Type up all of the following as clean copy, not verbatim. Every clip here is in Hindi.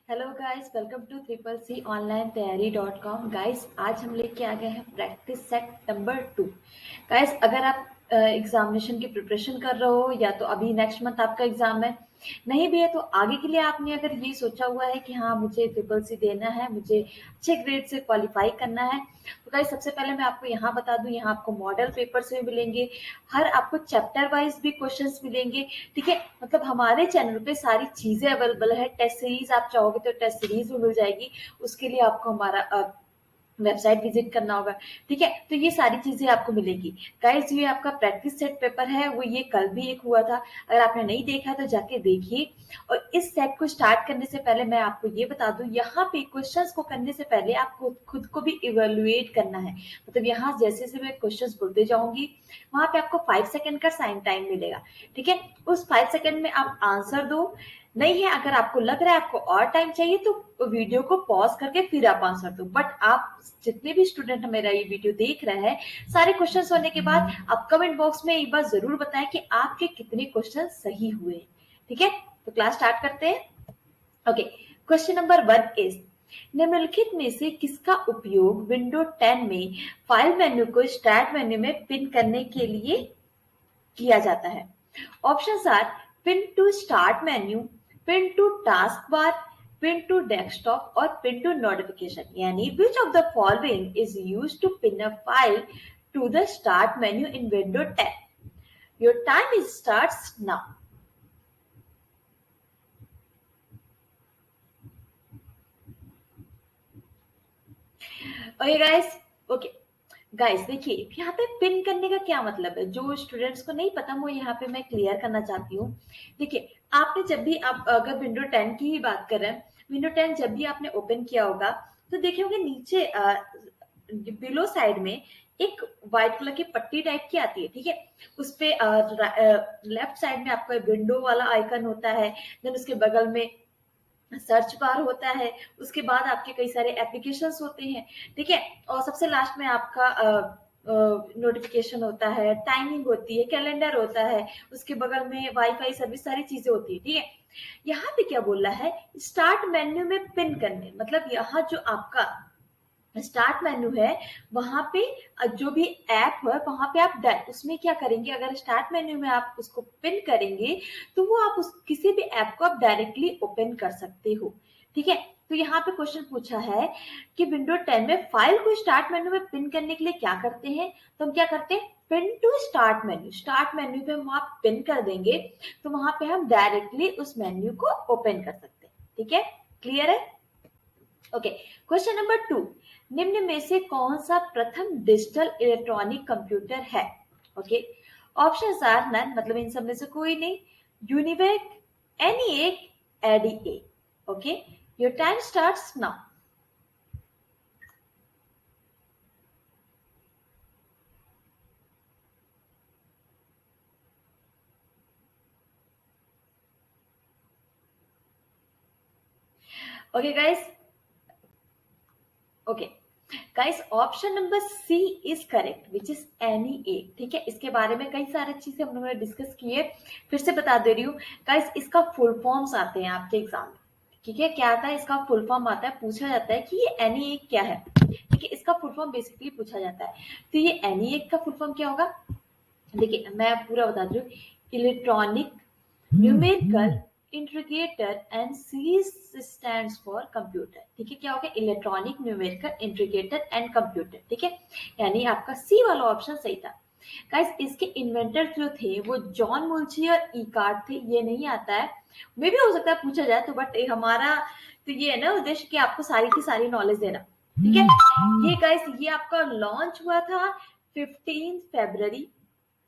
Hello guys, welcome to triple C online तैयारी .com। गाइस, आज हम लेके आ गए हैं प्रैक्टिस सेट नंबर 2। गाइस, अगर आप एग्जामिनेशन की प्रिपरेशन कर रहे हो या तो अभी नेक्स्ट मंथ आपका एग्जाम है, नहीं भी है तो आगे के लिए आपने अगर ये सोचा हुआ है कि हाँ मुझे ट्रिपल सी देना है, मुझे अच्छे ग्रेड से क्वालिफाई करना है, तो गाइस सबसे पहले मैं आपको यहाँ बता दूं, यहाँ आपको मॉडल पेपर्स भी मिलेंगे, हर आपको चैप्टर वाइज भी क्वेश्चंस मिलेंगे। ठीक है, मतलब हमारे चैनल पे सारी चीजें अवेलेबल है। टेस्ट सीरीज आप चाहोगे तो टेस्ट सीरीज भी मिल जाएगी, उसके लिए आपको हमारा वेबसाइट विजिट करना होगा। ठीक है, तो ये सारी चीजें आपको मिलेगी। गाइस, ये आपका प्रैक्टिस सेट पेपर है, वो ये कल भी एक हुआ था, अगर आपने नहीं देखा तो जाके देखिए। और इस सेट को स्टार्ट करने से पहले मैं आपको ये बता दूं, यहाँ पे क्वेश्चंस को करने से पहले आपको खुद को भी इवेलुएट करना है। मतलब यहाँ जैसे जैसे मैं क्वेश्चंस बोलते जाऊंगी, वहां पे आपको 5 सेकंड का साइन टाइम मिलेगा। ठीक है, उस 5 सेकंड में आप आंसर दो। नहीं है, अगर आपको लग रहा है आपको और टाइम चाहिए तो वीडियो को पॉज करके फिर आप आंसर दो। बट आप जितने भी स्टूडेंट मेरा ये वीडियो देख रहे हैं, सारे क्वेश्चन होने के बाद आप कमेंट बॉक्स में एक बार जरूर बताएं कि आपके कितने क्वेश्चन सही हुए। ठीक है, तो क्लास स्टार्ट करते हैं। ओके, क्वेश्चन नंबर 1 इज, निम्नलिखित में से किसका उपयोग विंडो 10 में फाइल मेन्यू को स्टार्ट मेन्यू में पिन करने के लिए किया जाता है? Options are pin to start menu, pin to task bar, pin to desktop और पिन टू नोटिफिकेशन। यानी which of the following is used to pin a file to the start menu in window 10? Your time is starts now. Okay guys, okay guys, देखिए यहाँ पे पिन करने का क्या मतलब है, जो स्टूडेंट्स को नहीं पता वो यहाँ पे मैं क्लियर करना चाहती हूँ। देखिए, आपने जब भी, आप अगर विंडो 10 की ही बात करें, विंडो 10 जब भी आपने ओपन किया होगा तो देखे होंगे नीचे बिलो साइड में एक व्हाइट कलर की पट्टी टाइप की आती है। ठीक है, उस पे लेफ्ट साइड में आपका विंडो वाला आइकन होता है, देन उसके बगल में सर्च बार होता है, उसके बाद आपके कई सारे एप्लीकेशंस होते हैं। ठीक है, और सबसे लास्ट में आपका नोटिफिकेशन होता है, टाइमिंग होती है, कैलेंडर होता है, उसके बगल में वाईफाई सर्विस, सारी चीजें होती है। ठीक है, यहाँ पे क्या बोल रहा है, स्टार्ट मेन्यू में पिन करने, मतलब यहाँ जो आपका स्टार्ट मेन्यू है, वहां पे जो भी ऐप है वहां पे आप उसमें क्या करेंगे, अगर स्टार्ट मेन्यू में आप उसको पिन करेंगे तो वो आप उस किसी भी ऐप को आप डायरेक्टली ओपन कर सकते हो। ठीक है, तो यहाँ पे क्वेश्चन पूछा है कि विंडो 10 में फाइल को स्टार्ट मेन्यू में पिन करने के लिए क्या करते हैं, तो हम क्या करते हैं, pin to start menu, start menu पे हम आप पिन कर देंगे तो वहां पे हम डायरेक्टली उस मेन्यू को ओपन कर सकते हैं। ठीक है, क्लियर है? ओके, क्वेश्चन नंबर 2, निम्न में से कौन सा प्रथम डिजिटल इलेक्ट्रॉनिक कंप्यूटर है? ओके, ऑप्शंस आर नन, मतलब इन सब में से कोई नहीं, UNIVAC, ENIAC, ADA. Okay, your time starts now. Okay guys, okay guys, option number C is correct, which is ENIAC. ठीक है, इसके बारे में कई सारी चीजें हम लोगों ने डिस्कस की है, फिर से बता दे रही हूँ गाइस। इसका फुल फॉर्म्स आते हैं आपके एग्जाम में। ठीक है, क्या आता है, इसका फुल फॉर्म आता है, पूछा जाता है कि ये एनी एक क्या है। ठीक है, इसका फुल फॉर्म बेसिकली पूछा जाता है, तो ये एनी एक का फुल फॉर्म क्या होगा? देखिए मैं पूरा बता दूं, electronic numerical integrator and series stands for computer. ठीक है, क्या हो गया, electronic numerical integrator and computer. ठीक है, यानी आपका सी वाला ऑप्शन सही था। गाइस, इसके इन्वेंटर जो थे वो जॉन मुल्ची और इकार्ट थे, ये नहीं आता है, मे भी हो सकता है पूछा जाए तो, बट हमारा तो ये है ना उद्देश्य कि आपको सारी की सारी नॉलेज देना। ठीक है, ये गाइस, ये आपका लॉन्च हुआ था 15 फरवरी,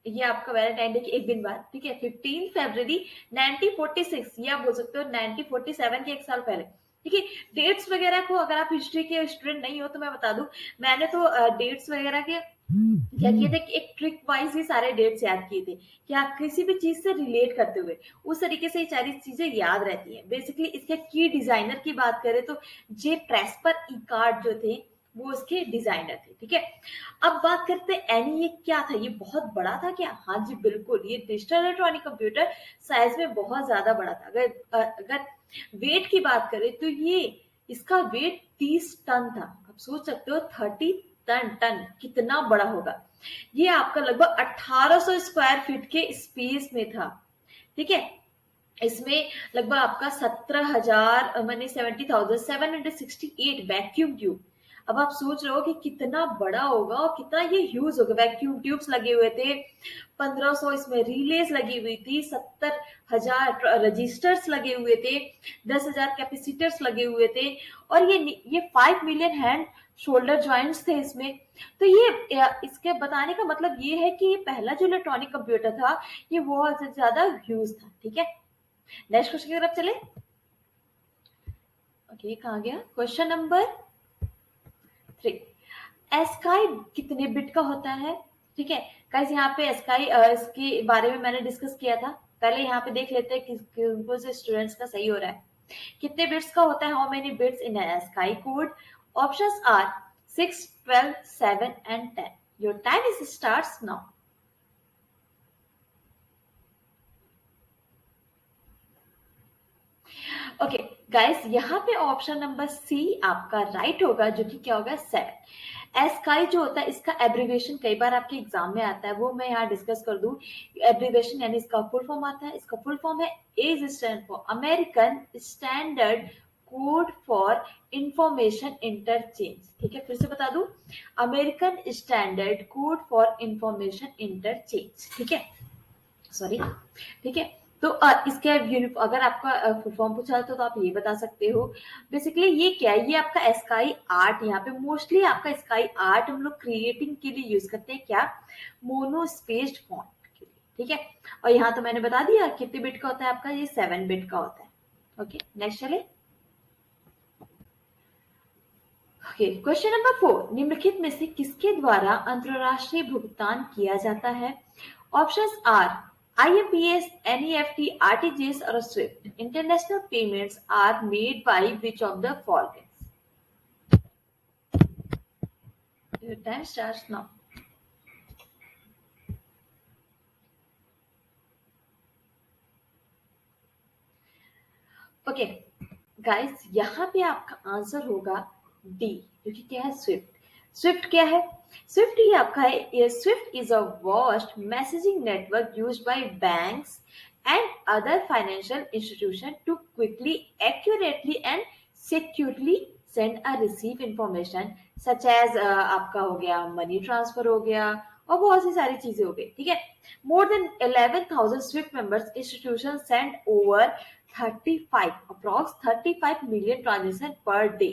ये आपका वैलेंटाइन डे के एक दिन बाद। ठीक है, 15 फरवरी 1946, ये आप बोल सकते हो 1947 के एक साल पहले। ठीक है, डेट्स वगैरह को अगर आप हिस्ट्री के स्टूडेंट नहीं हो तो मैं बता दूं, मैंने तो डेट्स वगैरह के क्या किए थे कि एक ट्रिक वाइज ही सारे डेट्स याद किए थे कि आप किसी भी चीज से रिलेट करते हुए उस तरीके से ये सारी चीजें याद रहती हैं। बेसिकली इसके की डिजाइनर की बात करें तो जे प्रेस्पर इकार्ड जो थे, वो उसके डिजाइनर थे, ठीक है। अब बात करते हैं एनी, ये क्या था, ये बहुत बड़ा था क्या? हाँ जी बिल्कुल, ये डिजिटल इलेक्ट्रॉनिक कंप्यूटर साइज में बहुत ज्यादा बड़ा था। अगर वेट की बात करें तो ये, इसका वेट 30 टन था। आप सोच सकते हो 30 टन कितना बड़ा होगा। ये आपका लगभग 1800 स्क्वायर फीट के स्पेस में था, ठीक है। इसमें लगभग आपका 17,000 मैंने 70,768 वैक्यूम ट्यूब। अब आप सोच रहे हो कि कितना बड़ा होगा और कितना ये ह्यूज होगा। वैक्यूम ट्यूब्स लगे हुए थे, 1500 इसमें रिलेज लगी हुई थी, 70,000 रजिस्टर्स लगे हुए थे, 10,000 कैपेसिटर्स लगे हुए थे, और ये 5 मिलियन हैंड शोल्डर जॉइंट्स थे इसमें। तो ये इसके बताने का मतलब ये है कि ये पहला जो इलेक्ट्रॉनिक कंप्यूटर था, ये बहुत ज्यादा ह्यूज था, ठीक है। नेक्स्ट क्वेश्चन की तरफ चले। ओके, कहाँ गया क्वेश्चन नंबर 3। एस्काई कितने बिट का होता है? ठीक है गाइस, यहाँ पे एस्काई इसके बारे में मैंने डिस्कस किया था। पहले यहाँ पे देख लेते हैं किनको से स्टूडेंट्स का सही हो रहा है। कितने बिट्स का होता है? How many bits in ASCII code? Options are 6, 12, 7 and 10। Your time is starts now. Okay guys, यहाँ पे ऑप्शन नंबर सी आपका राइट होगा, जो कि क्या होगा? 7। एस्काई जो होता है, इसका एब्रीविएशन कई बार आपके एग्जाम में आता है, वो मैं यहाँ डिस्कस कर दूं। एब्रीविएशन यानी इसका फुल फॉर्म आता है, इसका फुल फॉर्म है as stand for American standard code for information interchange. ठीक है, फिर से बता दूं, American standard code for information interchange, ठीक है, सॉरी, ठीक है। तो इसके अगर आपका फुल फॉर्म पूछा जाता तो आप ये बता सकते हो। बेसिकली ये क्या है? ये आपका स्काई आर्ट, यहाँ पे मोस्टली आपका स्काई आर्ट हम लोग क्रिएटिंग के लिए यूज करते हैं, क्या? मोनो स्पेस्ड फॉन्ट के लिए, ठीक है। और यहाँ तो मैंने बता दिया कितने बिट का होता है आपका, ये 7 बिट का होता है। ओके, नेक्स्ट चले। Okay, question number 4। निम्नलिखित में से किसके द्वारा अंतरराष्ट्रीय भुगतान किया जाता है? Options are IMPS, NEFT, RTGS और SWIFT. International payments are made by which of the following? Your time starts now. Okay guys, यहाँ पे आपका आंसर होगा डी, जो कि क्या है? स्विफ्ट। स्विफ्ट क्या है? स्विफ्ट ये आपका है, SWIFT is a vast messaging network used by banks and other financial institution to quickly, accurately and securely send a receive information, such as आपका हो गया मनी ट्रांसफर हो गया, और बहुत सी सारी चीजें हो गई, ठीक है। More than 11,000 Swift members institution send over 35 approx 35 million transaction per day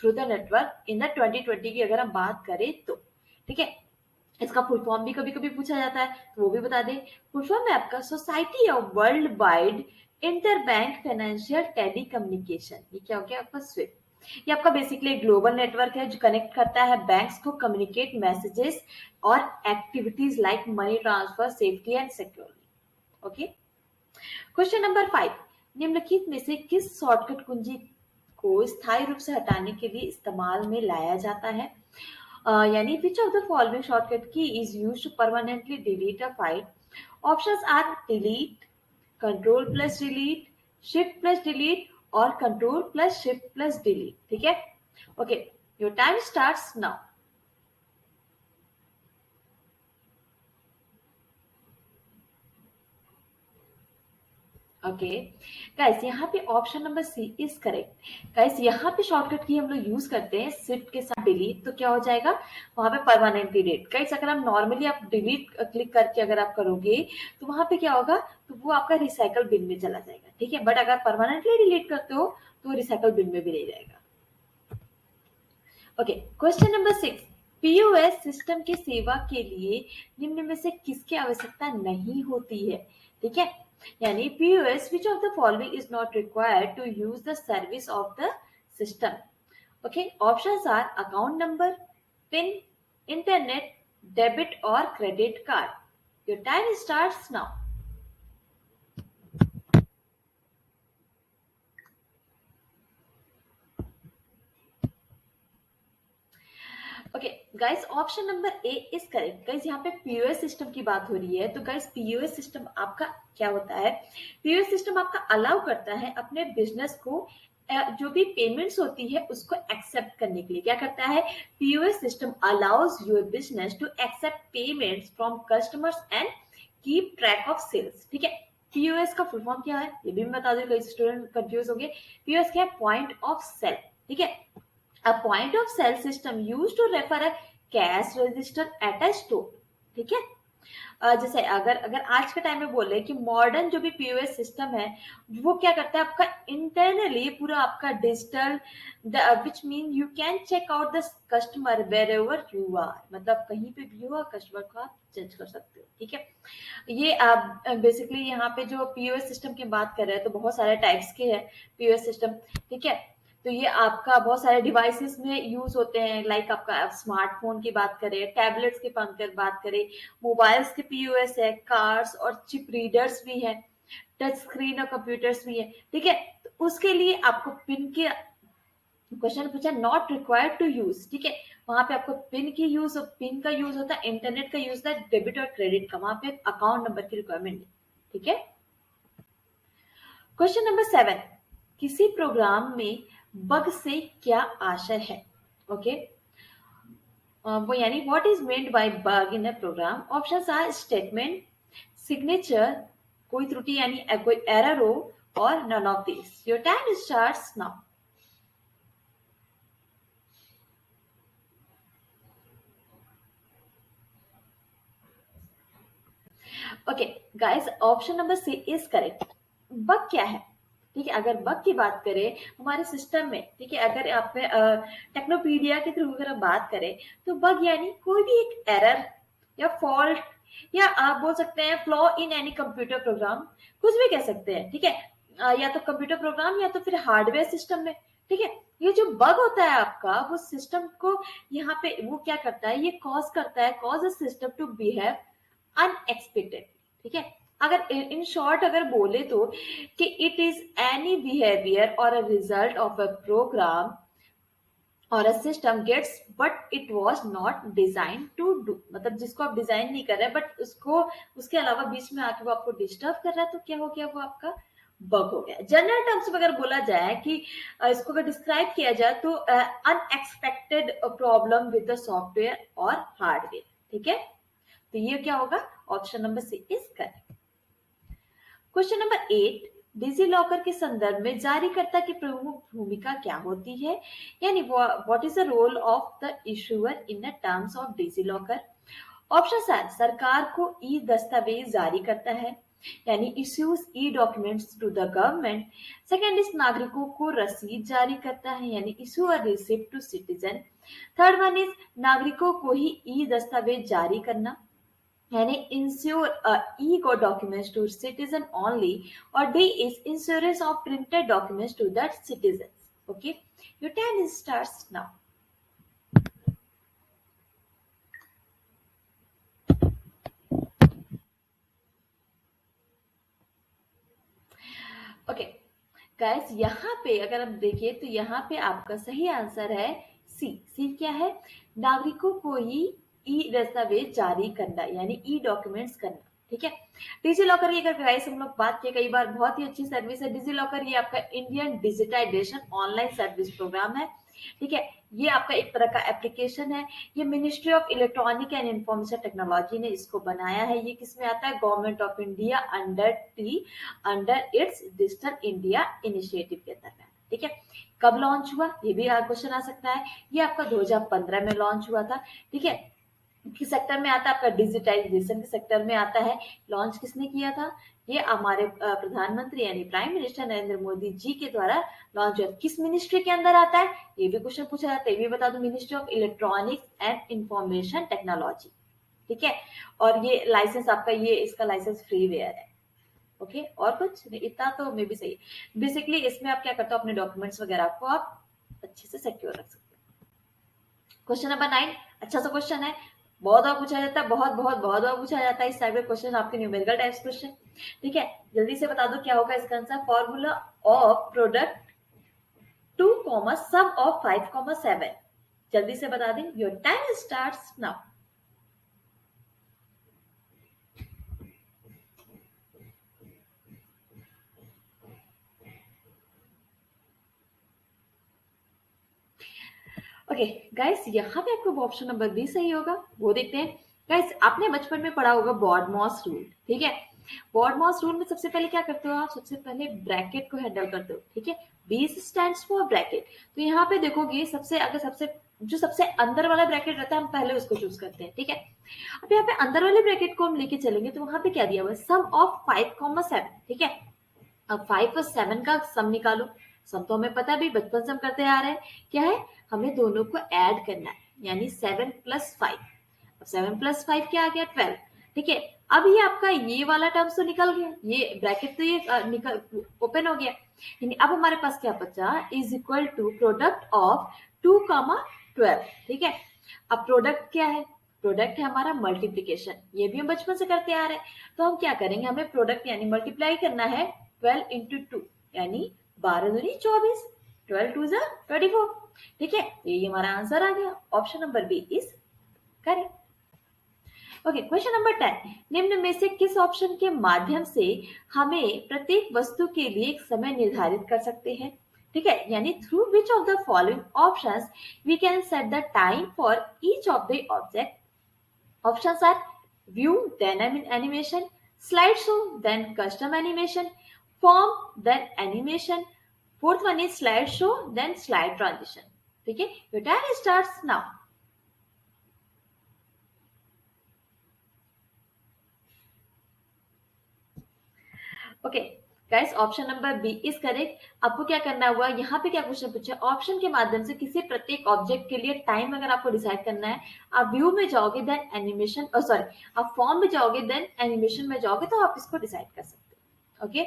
through the network in the 2020 की अगर हम बात करें तो, ठीक है। इसका फुल फॉर्म भी कभी कभी पूछा जाता है, तो वो भी बता दें। फुल फॉर्म है आपका society of world wide interbank financial telecommunication. ये क्या हो गया आपका? स्विफ्ट। ये आपका बेसिकली एक ग्लोबल नेटवर्क है जो कनेक्ट करता है बैंक्स को कम्युनिकेट मैसेजेस और activities like money transfer safety and security. Okay, question number 5। निम्नलिखित में से किस शॉर्टकट कुंजी को स्थायी रूप से हटाने के लिए इस्तेमाल में लाया जाता है? यानी which of the following shortcut key is used to permanently delete a file? Options are delete, control plus delete, shift plus delete और control plus shift plus delete, ठीक है। Okay, your time starts now. Okay guys, यहाँ पे option number C is correct. Guys, यहाँ पे शॉर्टकट की हम लोग यूज करते हैं शिफ्ट के साथ डिलीट, तो क्या हो जाएगा वहां पे? Permanently delete. गाइस, अगर हम नॉर्मली आप डिलीट क्लिक करके अगर आप करोगे तो वहां पे क्या होगा? तो वो आपका रिसाइकल बिन में चला जाएगा, ठीक है। बट अगर परमानेंटली डिलीट करते हो तो रिसाइकल बिन में भी नहीं जाएगा। Okay, question number 6। POS system की सेवा के लिए निम्न में से किसकी आवश्यकता नहीं होती है? ठीक है, यानी POS which of the following is not required to use the service of the system? Okay, options are account number, pin, internet, debit और credit card. Your time starts now. Guys option number A is correct. Guys यहाँ पे पीओएस सिस्टम की बात हो रही है, तो गाइस पीओएस सिस्टम आपका क्या होता है? पीओएस सिस्टम आपका अलाउ करता है अपने बिजनेस को जो भी पेमेंट्स होती है उसको एक्सेप्ट करने के लिए। क्या करता है? POS system allows your business to accept payments from customers and keep track of sales. ठीक है, पीओएस का फुल फॉर्म क्या है ये भी मैं बता दूं, कई स्टूडेंट कंफ्यूज हो गए। पीओएस क्या है? Point of sale. ठीक है, a point of sale system used to refer a cash register at a store। ठीक है, जैसे अगर अगर आज के टाइम में बोले कि मॉडर्न जो भी पीओएस सिस्टम है वो क्या करता है? आपका इंटरनली पूरा आपका digital, which mean you can check out the customer wherever you are. मतलब कहीं पे भी हो कस्टमर को आप जज कर सकते हो। ठीक है, ये आप बेसिकली यहाँ पे जो पीओएस सिस्टम की बात कर रहे हैं तो बहुत सारे टाइप्स के हैं पीओएस सिस्टम। ठीक है, तो ये आपका बहुत सारे डिवाइसेस में यूज होते हैं, लाइक आपका स्मार्टफोन की बात करें, टैबलेट्स की बात करें, मोबाइल्स के पीओएस है, कार्स और चिप रीडर्स भी है, टच स्क्रीन और कंप्यूटर्स भी है। ठीक है, तो उसके लिए आपको पिन के क्वेश्चन पूछा, नॉट रिक्वायर्ड टू यूज। ठीक है, वहां पे आपको पिन की यूज, पिन का यूज होता है, इंटरनेट का यूज होता है, डेबिट और क्रेडिट का, वहां पे अकाउंट नंबर की रिक्वायरमेंट है। ठीक है, क्वेश्चन नंबर 7, किसी प्रोग्राम में बग से क्या आशय है? ओके, वो यानी what is meant by bug in a program? Options are statement, signature, कोई त्रुटि यानी कोई एरर हो, और none of this. Your time starts now. Okay guys, option number C is correct. Bug क्या है? ठीक है, अगर बग की बात करें हमारे सिस्टम में, ठीक है, अगर आप टेक्नोपीडिया के थ्रू अगर हम बात करें तो बग यानी कोई भी एक एरर या फॉल्ट, या आप बोल सकते हैं flaw in any computer program, कुछ भी कह सकते हैं। ठीक है, या तो कंप्यूटर प्रोग्राम या तो फिर हार्डवेयर सिस्टम में। ठीक है, ये जो बग होता है आपका वो सिस्टम को यहाँ पे वो क्या करता है? ये कॉज करता है, cause a system to behave unexpected. ठीक है, अगर इन शॉर्ट अगर बोले तो कि it is any behaviour or a result of a program or a system gets but it was not design to do. मतलब जिसको आप डिजाइन नहीं कर रहे बट उसको उसके अलावा बीच में आके वो आपको डिस्टर्ब कर रहा है, तो क्या हो गया? वो आपका बग हो गया। जनरल टर्म्स में अगर बोला जाए कि इसको अगर डिस्क्राइब किया जाए तो unexpected problem with the software और हार्डवेयर। ठीक है, तो ये क्या होगा? Option number C is correct. Question number 8, DigiLocker के संदर्भ में जारीकर्ता की प्रमुख भूमिका क्या होती है? यानी what is the role of the issuer in the terms of DigiLocker? Option are, सरकार को ई दस्तावेज जारी करता है, यानी issues e documents to the government. Second is, नागरिकों को रसीद जारी करता है, यानी issue a receipt to citizen. Third one is, नागरिकों को ही ई दस्तावेज जारी करना, यानी ensure e-got documents to citizen only, or D is insurance of printed documents to the citizens. Okay, your time starts now. Okay guys, यहाँ पे अगर आप देखिए तो यहाँ पे आपका सही आंसर है सी। सी क्या है? नागरिकों को ही ई दस्तावेज जारी करना, यानी ई डॉक्यूमेंट्स करना। ठीक है, डिजी लॉकर की अगर गाइस हम लोग बात किए कई बार, बहुत ही अच्छी सर्विस है डिजी लॉकर। ये आपका Indian digitization online service program है। ठीक है, ये आपका एक तरह का एप्लीकेशन है। ये ministry of electronic and information technology ने इसको बनाया है। ये किसमें आता है? Government of India under its digital India initiative के तहत। ठीक है, कब लॉन्च हुआ ये भी क्वेश्चन आ सकता है। ये आपका 2015 में लॉन्च हुआ था। ठीक है, किस सेक्टर में आता है? आपका डिजिटाइजेशन के सेक्टर में आता है। लॉन्च किसने किया था? ये हमारे प्रधानमंत्री यानी प्राइम मिनिस्टर नरेंद्र मोदी जी के द्वारा लॉन्च हुआ। किस मिनिस्ट्री के अंदर आता है ये भी क्वेश्चन पूछा जाता है। ये भी बता दो, ministry of electronics and information technology. ठीक है, और ये लाइसेंस आपका, ये इसका लाइसेंस फ्रीवेयर है। ओके, और कुछ नहीं, इतना तो मे भी सही है। बेसिकली इसमें आप क्या करते हो? अपने डॉक्यूमेंट्स वगैरह को आप अच्छे से सिक्योर रख सकते हो। क्वेश्चन नंबर 9, अच्छा सा क्वेश्चन है, बहुत बार पूछा जाता है, बहुत बार पूछा जाता है इस टाइप के क्वेश्चन, आपके न्यूमेरिकल टाइप्स क्वेश्चन। ठीक है, जल्दी से बता दो क्या होगा इसका answer. Formula of product 2, sum of 5, 7। जल्दी से बता दें, your time starts now. Okay guys, यहाँ पे आपको ऑप्शन नंबर बी सही होगा, वो देखते हैं। गाइस, आपने बचपन में पढ़ा होगा बॉडमॉस रूल, ठीक है। बॉडमॉस रूल में सबसे पहले क्या करते हो आप, सबसे पहले ब्रैकेट को हैंडल करते हो, ठीक है। B stands for bracket. तो यहाँ पे देखोगे सबसे अंदर वाला ब्रैकेट रहता है, हम पहले उसको चूज करते हैं, ठीक है। अब यहाँ पे अंदर वाले ब्रैकेट को हम लेके चलेंगे तो वहां पे क्या दिया हुआ है, सम ऑफ 5,7, ठीक है। अब 5 और 7 का सम निकालो। सम तो हमें पता है भी, बचपन से हम करते आ रहे हैं, क्या है, हमें दोनों को ऐड करना है, यानी 7 + 5। अब 7 + 5 क्या आ गया, 12, ठीक है। अब ये आपका ये वाला टर्म्स तो निकल गया, ये ब्रैकेट तो ये निकल ओपन हो गया, यानी अब हमारे पास क्या बचा, is equal to product of 2, 12, ठीक है। अब प्रोडक्ट क्या है, प्रोडक्ट है हमारा मल्टीप्लीकेशन, ये भी हम बचपन से करते आ रहे हैं। तो हम क्या करेंगे, हमें प्रोडक्ट यानी मल्टीप्लाई करना है 12 × 2, यानी 12 दूनी 24, 12 × 2 = 24, ठीक है। ये हमारा आंसर आ गया, option number B is correct. Okay, question number 10, निम्न में से किस ऑप्शन के माध्यम से हमें प्रत्येक वस्तु के लिए एक समय निर्धारित कर सकते हैं, ठीक है, यानी through which of the following options we can set the time for each of the object. Options are view, then animation, slideshow, then custom animation, form, then animation. Fourth one is slideshow, then slide transition. ठीक है, your time starts now. Okay guys, option number B is correct. आपको क्या करना हुआ, यहाँ पे क्या क्वेश्चन पूछा, ऑप्शन के माध्यम से किसी प्रत्येक ऑब्जेक्ट के लिए टाइम अगर आपको डिसाइड करना है, आप व्यू में जाओगे देन एनिमेशन, सॉरी आप फॉर्म में जाओगे देन एनिमेशन में जाओगे, तो आप इसको डिसाइड कर सकते हो। ओके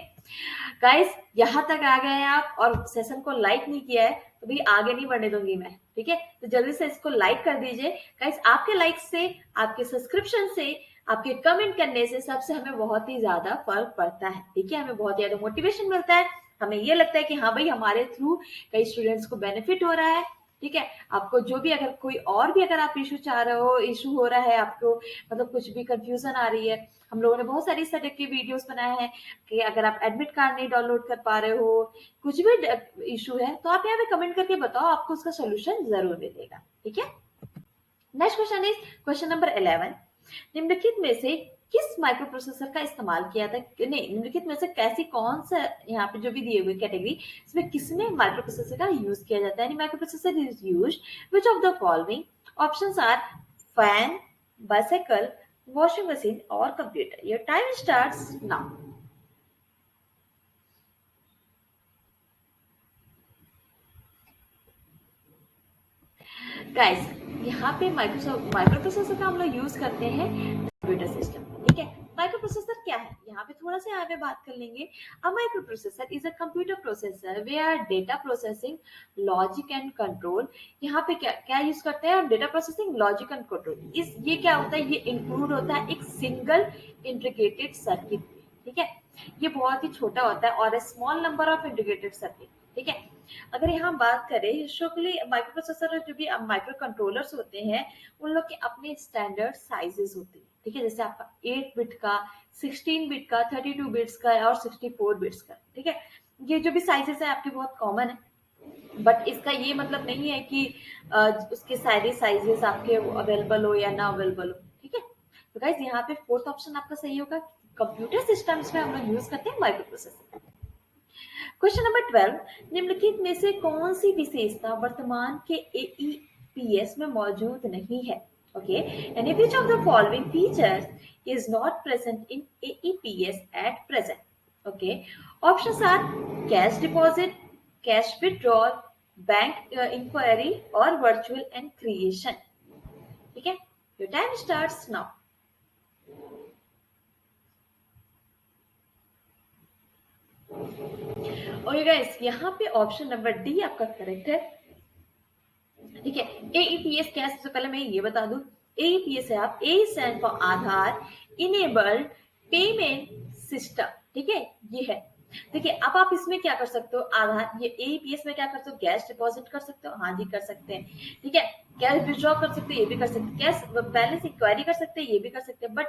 गाइस, यहाँ तक आ गए हैं आप और सेशन को लाइक नहीं किया है तो भी आगे नहीं बढ़ने दूंगी मैं, ठीक है। तो जल्दी से इसको लाइक कर दीजिए गाइस, आपके लाइक से, आपके सब्सक्रिप्शन से, आपके कमेंट करने से सबसे हमें बहुत ही ज्यादा फर्क पड़ता है, ठीक है। हमें बहुत ज्यादा मोटिवेशन मिलता है, हमें ये लगता है कि हाँ भाई हमारे थ्रू कई स्टूडेंट्स को बेनिफिट हो रहा है, ठीक है। आपको जो भी अगर कोई और भी अगर आप इशू चाह रहे हो, इशू हो रहा है आपको, मतलब कुछ भी कंफ्यूजन आ रही है, हम लोगों ने बहुत सारी इस तरह की वीडियोस बनाए हैं कि अगर आप एडमिट कार्ड नहीं डाउनलोड कर पा रहे हो, कुछ भी इशू है, तो आप यहाँ पे कमेंट करके बताओ, आपको उसका सोल्यूशन जरूर मिलेगा, ठीक है। Next question is question number 11, निम्नलिखित में से किस माइक्रो प्रोसेसर का इस्तेमाल किया था, नहीं निम्नलिखित में से कैसी कौन सा, यहाँ पे जो भी दिए हुए कैटेगरी, इसमें किसमें माइक्रो प्रोसेसर का यूज किया जाता है, microprocessor is used which of the following. Options are fan, bicycle, washing machine और computer. Your time starts now. Guys, यहाँ पे माइक्रो प्रोसेसर का हम लोग यूज करते हैं कंप्यूटर सिस्टम, ठीक है। माइक्रो प्रोसेसर क्या है, यहाँ पे थोड़ा सा आगे बात कर लेंगे। A microprocessor is a computer processor where data processing, logic and control. यहाँ पे क्या क्या यूज करते हैं हम, data processing, logic and control. इस ये क्या होता है, ये इंक्लूड होता है एक सिंगल इंटीग्रेटेड सर्किट, ठीक है। ये बहुत ही छोटा होता है और small number of integrated circuit, ठीक है। अगर यहाँ बात करें यूजुअली माइक्रो प्रोसेसर जो भी माइक्रो कंट्रोलर्स होते हैं, उन लोग के अपने स्टैंडर्ड साइजेस होते हैं, ठीक है। जैसे आपका 8 बिट का, 16 बिट का, 32 बिट्स का और 64 बिट्स का, ठीक है। ये जो भी साइजेस है आपके बहुत कॉमन है, बट इसका ये मतलब नहीं है कि उसके सारे साइजेस आपके अवेलेबल हो या ना अवेलेबल हो, ठीक है। तो गाइस, यहाँ पे फोर्थ ऑप्शन आपका सही होगा, कंप्यूटर सिस्टम्स में हम लोग यूज करते हैं माइक्रो प्रोसेसर। क्वेश्चन नंबर 12, निम्नलिखित में से कौन सी विशेषता वर्तमान के एईपीएस में मौजूद नहीं है, ओके, यानी which of the following features is not present in AEPS at present, okay। Options are cash deposit, cash withdrawal, bank inquiry और virtual and creation, ठीक है। Your time starts now. Okay guys, यहाँ पे ऑप्शन नंबर डी आपका करेक्ट है, ठीक है। एईपीएस क्या है, सबसे पहले मैं ये बता दूं, एईपीएस है आप, A stand for Aadhaar enabled payment system, ठीक है, ये है। देखिए अब आप इसमें क्या कर सकते हो, आधार ये एईपीएस में क्या कर सकते हो, कैश डिपॉजिट कर सकते हो, हाँ जी कर सकते हैं, ठीक है। कैश विड्रॉ कर सकते हो, ये भी कर सकते हैं, कैश बैलेंस इंक्वायरी कर सकते हैं, ये भी कर सकते हैं। बट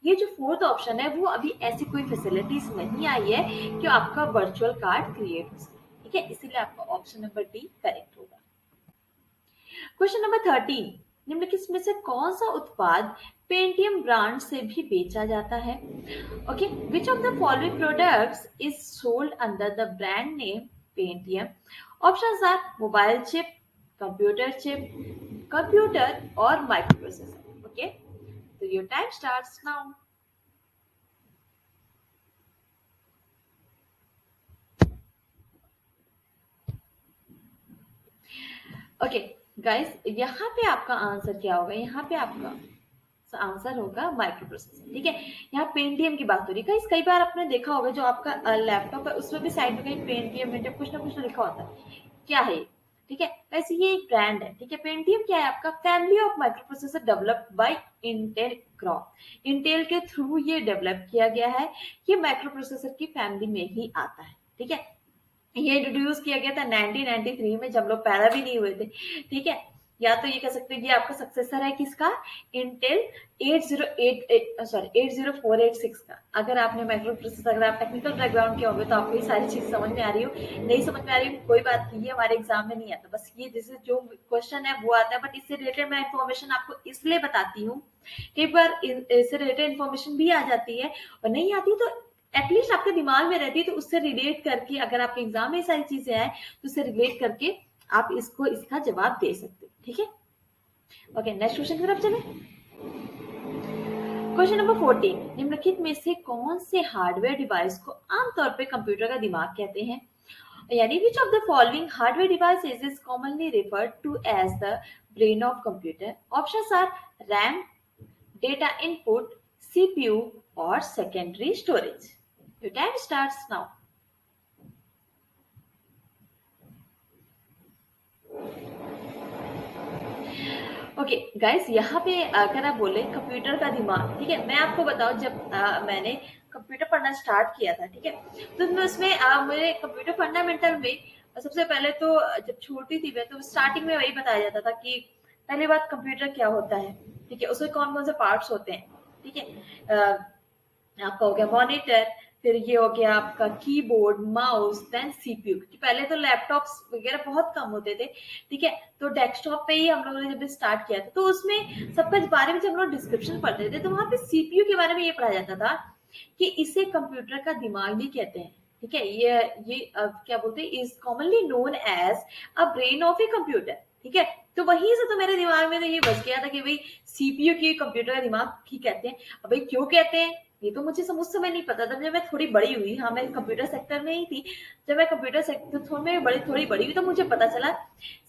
ये जो फोर्थ ऑप्शन है वो अभी ऐसी कोई फैसिलिटीज नहीं आई है कि आपका वर्चुअल कार्ड क्रिएट हो सके, ठीक है, इसीलिए आपका ऑप्शन नंबर डी करेक्ट होगा। क्वेश्चन नंबर 13, निम्नलिखित में से कौन सा उत्पाद पेंटियम ब्रांड से भी बेचा जाता है? Okay, which of the following products is sold under the brand name Pentium? Options are mobile chip, computer or microprocessor. Okay, so your time starts now. Okay, guys, यहाँ पे आपका आंसर क्या होगा? यहाँ पे आपका आंसर होगा माइक्रो प्रोसेसर, ठीक है। यहाँ पेंटियम की बात हो रही है। कई बार आपने देखा होगा जो आपका लैपटॉप है उसमें भी साइड में कहीं पेंटियम कुछ ना कुछ लिखा होता है, क्या है, ठीक है। वैसे ये एक ब्रांड है, ठीक है। पेंटियम क्या है, आपका family of micro processor developed by Intel crop. Intel के थ्रू ये डेवलप किया गया है, ये माइक्रो प्रोसेसर की फैमिली में ही आता है, ठीक है। ये इंट्रोड्यूस किया गया था 1993 में, जब लोग पैदा भी नहीं हुए थे, ठीक है। या तो ये कह सकते हैं ये आपका सक्सेसर है किसका, इंटेल 8048 का। अगर आपने माइक्रो प्रोसेसर, अगर आप टेक्निकल बैकग्राउंड के होंगे तो आपको ये सारी चीज समझ में आ रही हो, नहीं समझ में आ रही हो कोई बात नहीं, ये हमारे एग्जाम में नहीं आता, बस ये जैसे जो क्वेश्चन है वो आता है। बट इससे रिलेटेड मैं इन्फॉर्मेशन आपको इसलिए बताती हूँ, कई बार इससे रिलेटेड इन्फॉर्मेशन भी आ जाती है और नहीं आती तो एटलीस्ट आपके दिमाग में रहती है, तो उससे रिलेट करके अगर आपके एग्जाम में सारी चीजें आए तो उससे रिलेट करके आप इसको इसका जवाब दे सकते हो, ठीक है। ओके, नेक्स्ट क्वेश्चन की तरफ चले। क्वेश्चन नंबर 14, निम्नलिखित में से कौन से हार्डवेयर डिवाइस को आमतौर पे कंप्यूटर का दिमाग कहते हैं? यानी which of the following hardware devices is commonly referred to as the brain of computer? Options are RAM, data input, CPU or secondary storage. Your time starts now. Okay guys, यहाँ पे अगर आप बोले कंप्यूटर का दिमाग, ठीक है, मैं आपको बताऊं जब मैंने कंप्यूटर पढ़ना स्टार्ट किया था, ठीक है, तो मैं उसमें मुझे कंप्यूटर फंडामेंटल में सबसे पहले तो जब छोटी थी मैं, तो स्टार्टिंग में वही बताया जाता था कि पहली बात कंप्यूटर क्या होता है, ठीक है, उसमें कौन कौन से पार्ट्स होते हैं, ठीक है। आपका हो गया मॉनिटर, फिर ये हो गया आपका कीबोर्ड, माउस, देन सीपीयू, क्योंकि पहले तो लैपटॉप्स वगैरह बहुत कम होते थे, ठीक है। तो डेस्कटॉप पे ही हम लोगों ने जब स्टार्ट किया था तो उसमें सबका बारे में जब हम लोग डिस्क्रिप्शन पढ़ते थे तो वहां पे सीपीयू के बारे में ये पढ़ा जाता था कि इसे कंप्यूटर का दिमाग भी कहते हैं, ठीक है। ये क्या बोलते हैं, is commonly known as a brain of a computer, ठीक है। तो वहीं से तो मेरे दिमाग में तो ये बच गया था कि भाई सीपीयू की कंप्यूटर का दिमाग ही कहते हैं। अब भाई क्यों कहते हैं ये तो मुझे उस समय नहीं पता था, जब मैं थोड़ी बड़ी हुई, हाँ मैं कंप्यूटर सेक्टर में ही थी, जब मैं कंप्यूटर सेक्टर में थोड़ी बड़ी हुई तो मुझे पता चला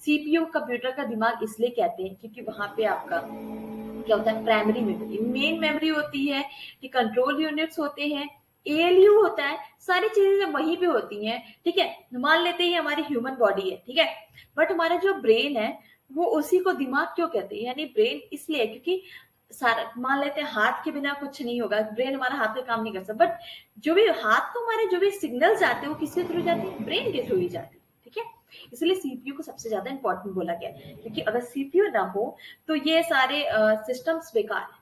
सीपीयू कंप्यूटर का दिमाग इसलिए कहते हैं क्योंकि वहां पे आपका क्या होता है, प्राइमरी मेमोरी, मेन मेमोरी होती है, कंट्रोल यूनिट्स होते हैं, एएलयू होता है, सारी चीजें जब वहीं पे होती हैं, ठीक है। मान लेते हैं हमारी ह्यूमन बॉडी है, ठीक है, बट हमारा जो ब्रेन है वो उसी को दिमाग क्यों कहते हैं, यानी ब्रेन इसलिए क्योंकि सारा मान लेते हैं हाथ के बिना कुछ नहीं होगा, ब्रेन हमारा हाथ पे काम नहीं कर सकता, बट जो भी हाथ को हमारे जो भी सिग्नल्स आते हैं वो किसके थ्रू जाते हैं, ब्रेन के थ्रू ही जाते हैं, ठीक है। इसलिए सीपीयू को सबसे ज्यादा इंपॉर्टेंट बोला गया है, क्योंकि अगर सीपीयू ना हो तो ये सारे सिस्टम्स बेकार है,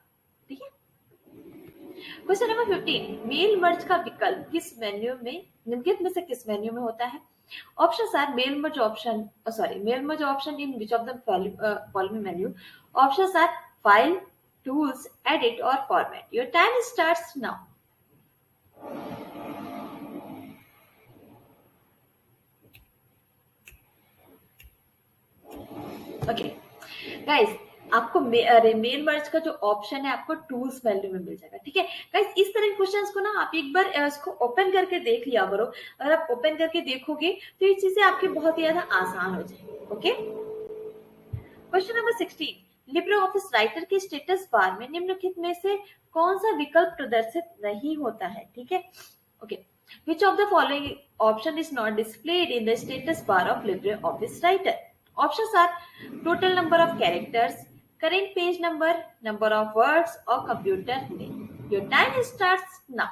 ठीक है। क्वेश्चन नंबर 15, मेल मर्ज का विकल्प किस मेन्यू में, निम्नलिखित में से किस मेन्यू में होता है? Options are mail merge option, mail merge option in which of the following menu? Options are file, tools, edit or format. Your time starts now. Okay, guys, आपको अरे मेल मर्ज का जो ऑप्शन है आपको टूल्स मेन्यू में मिल जाएगा, ठीक है। गाइस इस तरह के क्वेश्चंस को ना आप एक बार इसको ओपन करके देख लिया करो, अगर आप ओपन करके देखोगे तो ये चीजें आपकी बहुत ही ज्यादा आसान हो जाएगी, okay. Question number 16, Libre Office writer के स्टेटस बार में निम्नलिखित में से कौन सा विकल्प प्रदर्शित नहीं होता है, ठीक है। Okay, which of the following option is not displayed in the status bar of LibreOffice Writer? Options are total number of characters, current page number, number of words or computer name. Your time starts now.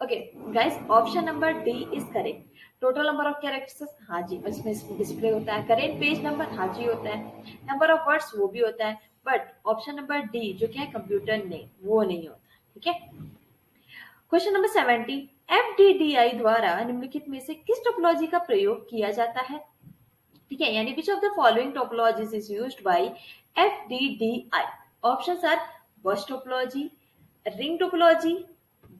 Okay guys, option number D is correct. Total number of characters, हाँ जी, इसमें डिस्प्ले होता है। करेंट पेज नंबर, हाँ जी होता है। नंबर ऑफ वर्ड्स, वो भी होता है। बट ऑप्शन नंबर डी जो क्या है कंप्यूटर नेम, वो नहीं होता। ठीक है। क्वेश्चन नंबर 70, एफडीडीआई द्वारा निम्नलिखित में से किस टोपोलॉजी का प्रयोग किया जाता है? ठीक है, यानी which of the following topologies is used by FDDI? Options are bus topology, ring topology,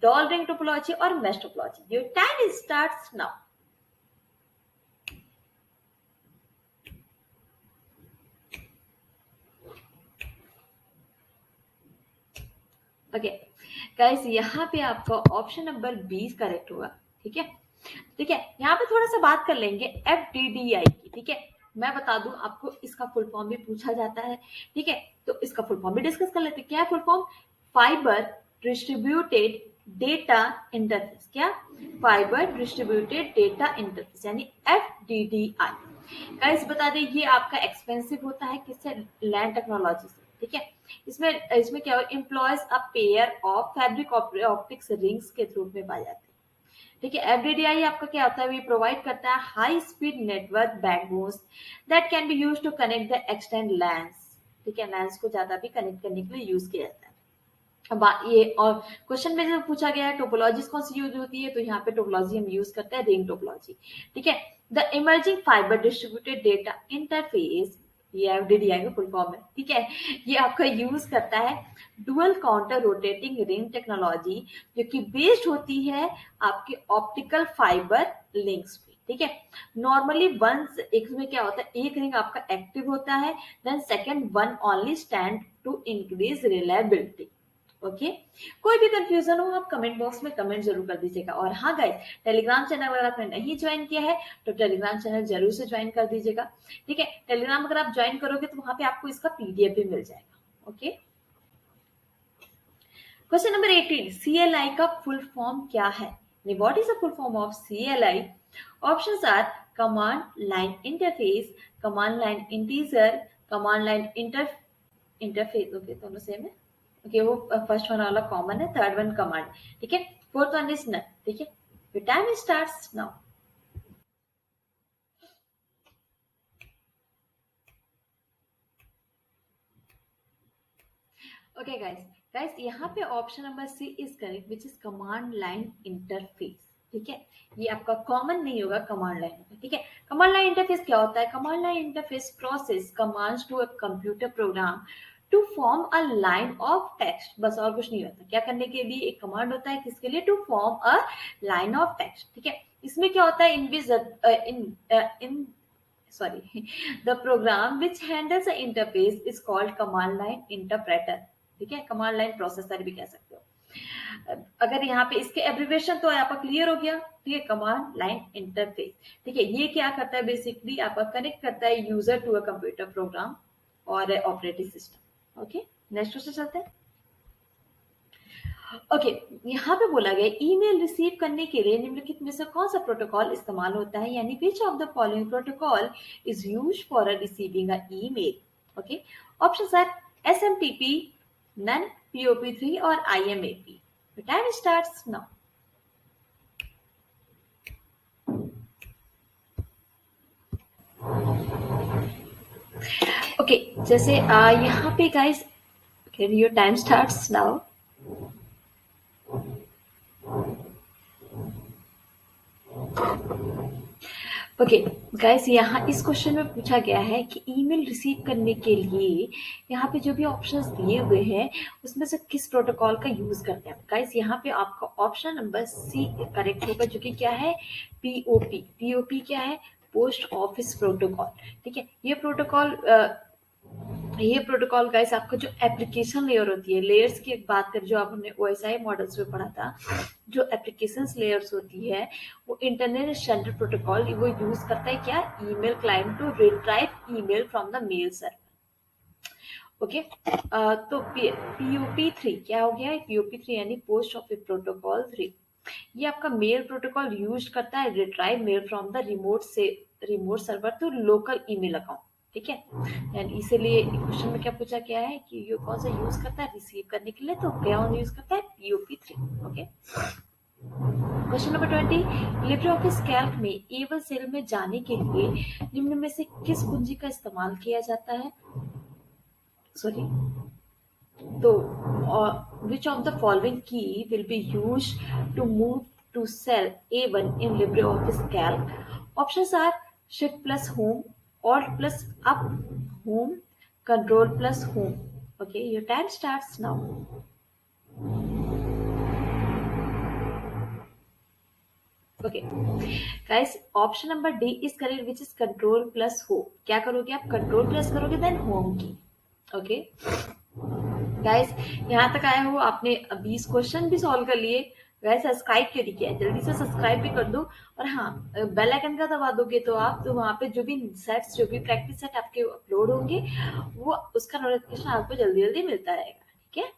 dual ring topology और mesh topology. Your time starts now. Okay guys, यहाँ पे आपका ऑप्शन नंबर 20 करेक्ट होगा। ठीक है। ठीक है, यहाँ पे थोड़ा सा बात कर लेंगे एफडीडीआई की। ठीक है, मैं बता दूं आपको, इसका फुल फॉर्म भी पूछा जाता है। ठीक है, तो इसका फुल फॉर्म भी डिस्कस कर लेते हैं। क्या है full form? Fibre distributed data interface. क्या? फाइबर डिस्ट्रीब्यूटेड डेटा इंटरफेस, यानी एफडीडीआई। गाइस बता दें, ये आपका एक्सपेंसिव होता है किससे? लैंड टेक्नोलॉजी से। ठीक है, इसमें इसमें क्या हो, employees a pair of fabric optics rings के थ्रू में पाए जाते हैं। ठीक है, एफडीडीआई आपका क्या होता है? ये प्रोवाइड करता है high speed network backbones that can be used to connect the extend LANs. ठीक है, लैंस को ज्यादा भी कनेक्ट करने के लिए यूज किया जाता है। अब ये और क्वेश्चन में जो पूछा गया है टोपोलॉजीज कौन सी यूज होती है, तो यहाँ पे टोपोलॉजी हम यूज करते हैं रिंग टोपोलॉजी। ठीक है, the emerging fibre distributed data interface, ये एफडीडीआई का फुल फॉर्म है। ठीक है, ये आपका यूज करता है dual counter rotating ring technology, जो कि बेस्ड होती है आपके ऑप्टिकल फाइबर लिंक्स पे। ठीक है, नॉर्मली वंस एक में क्या होता है, एक रिंग आपका एक्टिव होता है, then second one only stand to increase reliability. Okay, कोई भी कंफ्यूजन हो आप कमेंट बॉक्स में कमेंट जरूर कर दीजिएगा। और हाँ गाइस, टेलीग्राम चैनल अगर आपने नहीं ज्वाइन किया है तो टेलीग्राम चैनल जरूर से ज्वाइन कर दीजिएगा। ठीक है, टेलीग्राम अगर आप ज्वाइन करोगे तो वहां पे आपको इसका पीडीएफ भी मिल जाएगा। ओके, क्वेश्चन नंबर 18, सीएलआई का फुल फॉर्म क्या है? What is the full form of CLI? Options are command line interface, command line integer, command line interface. Okay, दोनों सेम है। ओके, वो फर्स्ट वन वाला कॉमन है, थर्ड वन कमांड। ठीक है, फोर्थ वन इज नन। ठीक है, your time starts now. Okay guys, यहाँ पे option number C is correct, which is command line interface. ठीक है, ये आपका कॉमन नहीं होगा, कमांड लाइन होगा। ठीक है, कमांड लाइन इंटरफेस क्या होता है? Command line interface process commands to a computer program to form a line of text. बस और कुछ नहीं होता। क्या करने के लिए एक कमांड होता है? किसके लिए? To form a line of text. ठीक है, इसमें क्या होता है? इन sorry the program which handles the interface is called command line interpreter। ठीक है, कमांड लाइन प्रोसेसर भी कह सकते हो। अगर यहाँ पे इसके एब्रिविएशन तो आपका क्लियर हो गया। ठीक है, कमांड लाइन इंटरफेस। ठीक है, ये क्या करता है? बेसिकली आपका कनेक्ट करता है user to a computer program और operating system. Okay, next question चलते हैं। ओके, यहाँ पे बोला गया ईमेल रिसीव करने के लिए निम्नलिखित में से कौन सा प्रोटोकॉल इस्तेमाल होता है? यानी which of the following protocol is used for receiving a email? Okay, options are SMTP, none, POP3 और IMAP। Time starts now. Okay, जैसे यहाँ पे guys, your time starts now. Okay guys, यहाँ इस क्वेश्चन में पूछा गया है कि ईमेल रिसीव करने के लिए यहाँ पे जो भी ऑप्शंस दिए हुए हैं उसमें से किस प्रोटोकॉल का यूज करते हैं। गाइस, यहाँ पे आपका ऑप्शन नंबर सी करेक्ट होगा, जो कि क्या है? POP। POP क्या है? Post office protocol. ठीक है, ये प्रोटोकॉल गाइस आपका जो एप्लीकेशन लेयर होती है, लेयर्स की एक बात करें जो आप हमने OSI मॉडल्स में पढ़ा था, जो एप्लीकेशन लेयर्स होती है वो इंटरनेट स्टैंडर्ड प्रोटोकॉल वो यूज करता है। क्या? Email client to retrieve email from the mail server. Okay, तो POP3 क्या हो गया है? POP3 यानी पोस्ट ऑफिस प्रोटोकॉल 3। ये आपका मेल प्रोटोकॉल यूज करता है retrieve mail from the remote server to local email account. ठीक है, एंड इसीलिए क्वेश्चन में क्या पूछा गया है कि ये कौन सा यूज करता है रिसीव करने के लिए? तो क्या यूज करता है? POP3। Okay, question number 20, Libre office Calc में एबल सेल में जाने के लिए निम्न में से किस कुंजी का इस्तेमाल किया जाता है? सॉरी, तो which of the following key will be used to move to cell A1 in LibreOffice Calc? Options are Shift plus Home, Alt plus Up, Home, Control plus Home. Okay, your time starts now. Okay, guys, option number D is correct, which is Control plus Home. क्या करोगे आप? Control press करोगे, then Home की. Okay. गाइस, यहाँ तक आए हो, आपने 20 क्वेश्चन भी सॉल्व कर लिए. गाइस, सब्सक्राइब क्यों नहीं किया? जल्दी से सब्सक्राइब भी कर दो. और हाँ, बेल आइकन का दबा दोगे तो आप तो वहाँ पे जो भी सेट्स, जो भी प्रैक्टिस सेट आपके अपलोड होंगे, वो उसका नोटिफिकेशन आपको जल्दी जल्दी मिलता रहेगा. ठीक है.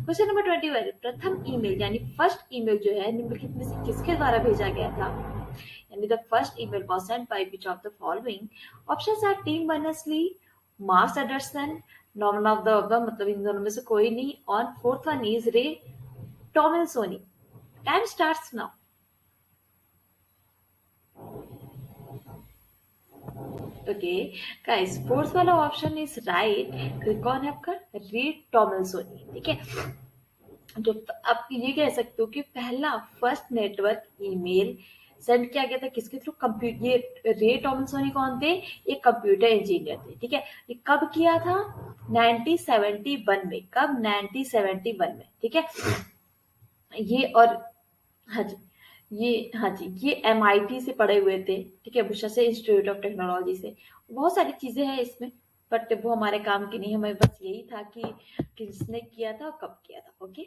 क्वेश्चन नंबर 21, प्रथम ईमेल यानी फर्स्ट ईमेल जो है निम्नलिखित में से किसके द्वारा भेजा गया था? यानी the first email was sent by which of the following? Options are Tim Berners-Lee, Mars Anderson, Norman of the above, मतलब इन दोनों में से कोई नहीं. और fourth one is Ray Tomlinson. Time starts now. Okay guys, fourth वाला ऑप्शन इज राइट. कौन है आपका? रे टॉमिल्सोनी. ठीक है. जो आप ये कह सकते हो कि पहला फर्स्ट नेटवर्क ईमेल सेंड किया गया था किसके थ्रू? कंप्यूटर. ये रे टॉमिल्सोनी कौन थे? ये कंप्यूटर इंजीनियर थे. ठीक है. ये कब किया था? 1971 में. कब? 1971 में. ठीक है. ये और हाँ जी, ये MIT से पढ़े हुए थे. ठीक है. बुशा से, इंस्टीट्यूट ऑफ टेक्नोलॉजी से. बहुत सारी चीजें हैं इसमें, बट वो हमारे काम की नहीं. हमें बस यही था कि किसने किया था और कब किया था. ओके.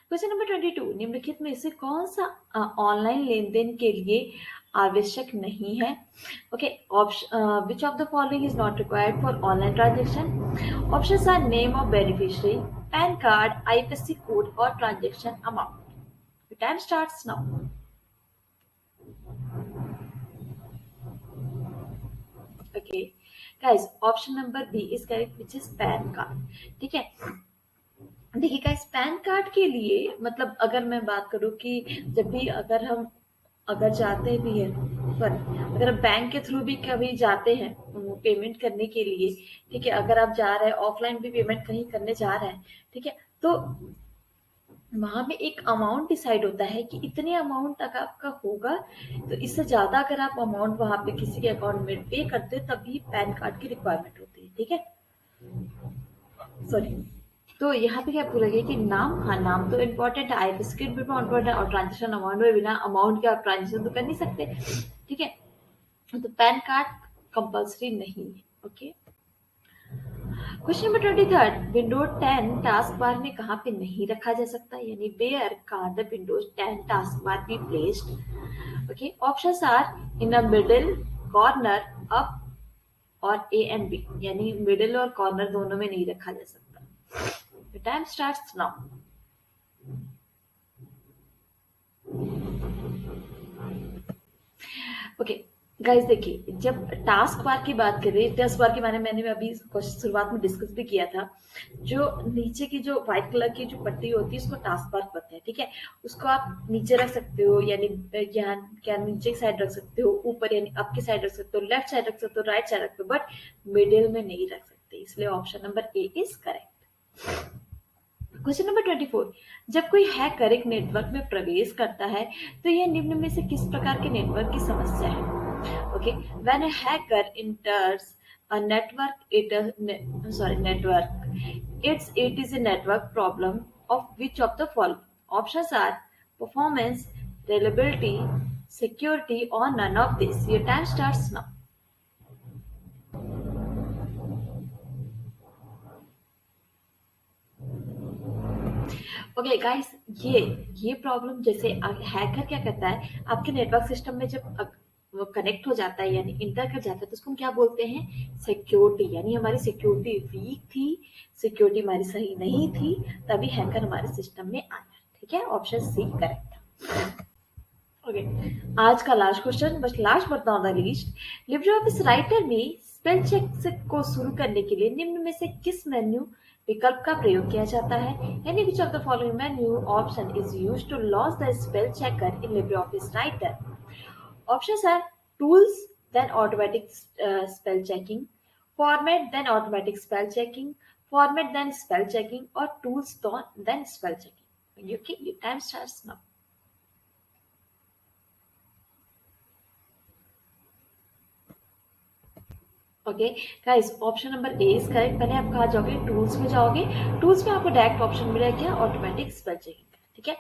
क्वेश्चन नंबर 22, निम्नलिखित में से कौन सा ऑनलाइन लेन-देन के लिए आवश्यक नहीं है? Okay. Which of the following is not required for online transaction? Options are name of beneficiary, PAN card, IFSC code और transaction amount. Time starts now. Okay guys, option number B is correct, which is PAN card. ठीक है. देखिए गाइस, पैन कार्ड के लिए मतलब अगर मैं बात करूं कि जब भी अगर जाते भी हैं, पर अगर आप बैंक के थ्रू भी कभी जाते हैं पेमेंट करने के लिए, ठीक है, अगर आप जा रहे हैं ऑफलाइन भी पेमेंट कहीं करने जा रहे हैं, ठीक है, तो वहां पे एक अमाउंट डिसाइड होता है कि इतने अमाउंट तक आपका होगा. तो इससे ज्यादा अगर आप अमाउंट वहां पे किसी के अकाउंट में पे करते हो तभी पैन कार्ड की रिक्वायरमेंट होती है. ठीक है. सॉरी. तो यहाँ पे क्या बोला गया कि नाम, हाँ नाम तो इम्पोर्टेंट है, IFSC भी इम्पोर्टेंट है, और ट्रांजेक्शन अमाउंट में बिना अमाउंट के आप ट्रांजेक्शन तो कर नहीं सकते. ठीक है. तो पैन कार्ड कंपल्सरी नहीं है. Okay. Question number 23, Windows 10 task bar में कहाँ पे नहीं रखा जा सकता? यानी where can the Windows 10 task bar be placed? Okay. Options are in the middle, corner, up और A and B. यानी मिडिल और कॉर्नर दोनों में नहीं रखा जा सकता. The time starts now. Okay guys, देखिए जब टास्क बार की बात करें, टास्क बार के बारे में मैंने अभी शुरुआत में डिस्कस भी किया था. जो नीचे की जो व्हाइट कलर की जो पट्टी होती है उसको टास्क बार कहते हैं. ठीक है. उसको आप नीचे रख सकते हो, यानी यहाँ क्या नीचे की साइड रख सकते हो, ऊपर यानी अप की साइड रख सकते हो, लेफ्ट साइड रख सकते हो, राइट साइड रख सकते हो, बट मिडिल में नहीं रख सकते. इसलिए option number A is correct. Question number 24, जब कोई हैकर एक नेटवर्क में प्रवेश करता है तो यह निम्न में से किस प्रकार के नेटवर्क की समस्या है? Okay. When a hacker enters a network, it is a network problem of which of the following? Options are performance, reliability, security or none of this. Your time starts now. Okay guys, ये प्रॉब्लम, जैसे हैकर क्या करता है आपके नेटवर्क सिस्टम में, जब वो कनेक्ट हो जाता है यानी इंटर कर जाता है, तो उसको हम क्या बोलते हैं? सिक्योरिटी. यानी हमारी सिक्योरिटी वीक थी, सिक्योरिटी हमारी सही नहीं थी, तभी हैकर हमारे सिस्टम में आया. ठीक है. Option C correct. ओके. आज का लास्ट क्वेश्चन, बस last but not the least. Libre Office Writer में स्पेल चेक को शुरू करने के लिए निम्न में से किस मेन्यू विकल्प का प्रयोग किया जाता है? Any which of the following menu option is used to launch the spell checker in LibreOffice Writer? Options are tools, then automatic spell checking, format, then automatic spell checking, format, then spell checking, or tools, then spell checking. Okay, your time starts now. Okay guys, option number A is correct. पहले आप कहाँ जाओगे? टूल्स में जाओगे। टूल्स में आपको डायरेक्ट ऑप्शन मिलेगा क्या? Automatic spell checking. ठीक है।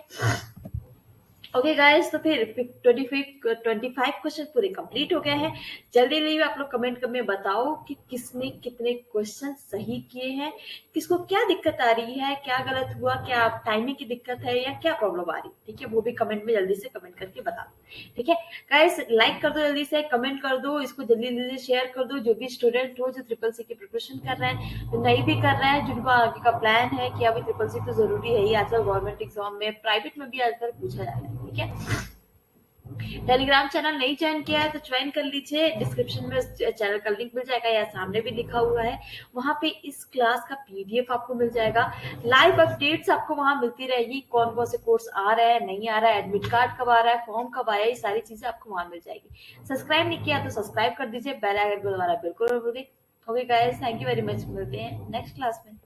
ओके गाइस, तो फिर 25 क्वेश्चन पूरे कंप्लीट हो गए हैं। जल्दी जल्दी आप लोग कमेंट में बताओ कि किसने कितने क्वेश्चन सही किए हैं, किसको क्या दिक्कत आ रही है, क्या गलत हुआ, क्या टाइमिंग की दिक्कत है या क्या प्रॉब्लम आ रही है। ठीक है, वो भी कमेंट में जल्दी से कमेंट करके बता दो। ठीक है गाइस, लाइक कर दो, जल्दी से कमेंट कर दो, इसको जल्दी जल्दी शेयर कर दो। जो भी स्टूडेंट हो जो ट्रिपल सी की प्रिपरेशन कर रहे हैं, जो नहीं भी कर रहे हैं, जिनको आगे का प्लान है कि अभी ट्रिपल सी तो जरूरी है ही, आजकल गवर्नमेंट एग्जाम में, प्राइवेट में भी आजकल पूछा जा रहा है। ठीक है, टेलीग्राम चैनल नहीं ज्वाइन किया है तो ज्वाइन कर लीजिए। डिस्क्रिप्शन में चैनल का लिंक मिल जाएगा या सामने भी लिखा हुआ है। वहां पे इस क्लास का पीडीएफ आपको मिल जाएगा। लाइव अपडेट्स आपको वहां मिलती रहेगी, कौन कौन से कोर्स आ रहा है, नहीं आ रहा है, एडमिट कार्ड कब आ रहा है, फॉर्म कब आया, ये सारी चीजें आपको वहां मिल जाएगी। सब्सक्राइब नहीं किया तो सब्सक्राइब कर दीजिए, बेल आइकन को दबाना बिल्कुल मत भूलिए। Okay guys, thank you very much, मिलते हैं नेक्स्ट क्लास में।